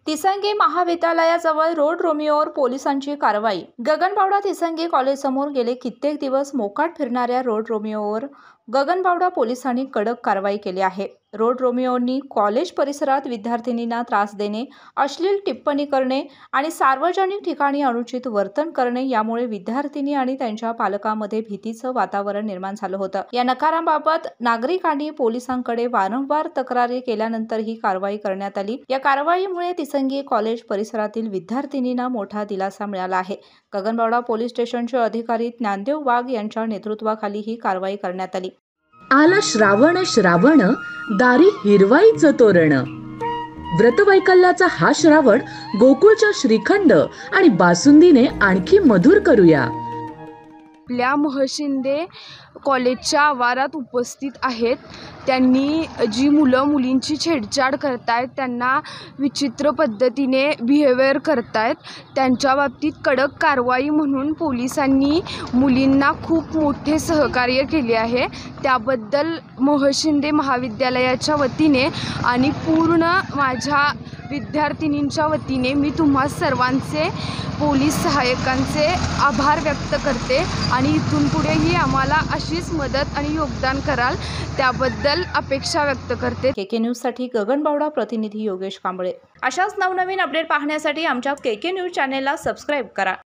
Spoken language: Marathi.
तिसंगी महाविद्यालयाजवळ रोड रोमिओवर पोलिसांची कारवाई। गगनबावडा तिसंगी कॉलेजसमोर गेले कित्येक दिवस मोकाट फिरणाऱ्या रोड रोमिओवर गगनबावडा पोलिसांनी कडक कारवाई केली आहे। रोड रोमिओंनी कॉलेज परिसरात विद्यार्थिनींना त्रास देणे, अश्लील टिप्पणी करणे आणि सार्वजनिक ठिकाणी अनुचित वर्तन करणे यामुळे विद्यार्थिनी आणि त्यांच्या पालकांमध्ये भीतीचं वातावरण निर्माण झालं होतं। या नकाराबाबत नागरिकांनी पोलिसांकडे वारंवार तक्रारी केल्यानंतर ही कारवाई करण्यात आली। या कारवाईमुळे तिसंगी कॉलेज परिसरातील विद्यार्थिनींना मोठा दिलासा मिळाला आहे। गगनबावडा पोलीस स्टेशनचे अधिकारी ज्ञानदेव वाघ यांच्या नेतृत्वाखाली ही कारवाई करण्यात आली। आला श्रावण श्रावण दारी हिरवाईचं तोरण। व्रतवैकल्याचा हा श्रावण गोकुळच्या श्रीखंड आणि बासुंदीने आणखी मधुर करूया। आपल्या महशिंदे कॉलेजच्या आवारात उपस्थित आहेत। त्यांनी जी मुलं मुलींची छेडछाड करतायत, त्यांना विचित्र पद्धतीने बिहेवियर करतायत, त्यांच्या बाबतीत कडक कारवाई म्हणून पोलिसांनी मुलींना खूप मोठे सहकार्य केले आहे। त्याबद्दल महशिंदे महाविद्यालयाच्या वतीने आणि पूर्ण माझ्या विद्यार्थिनींच्या वतीने मी तुम्हा सर्वांचे, पोलीस सहाय्यकांचे आभार व्यक्त करते आणि इथून पुढेही आम्हाला अशीच मदत आणि योगदान कराल त्याबद्दल अपेक्षा व्यक्त करते। केके न्यूज साठी गगनबावडा प्रतिनिधी योगेश कांबळे। अशाच नवनवीन अपडेट पाहण्यासाठी आमच्या केके न्यूज चॅनेलला सबस्क्राइब करा।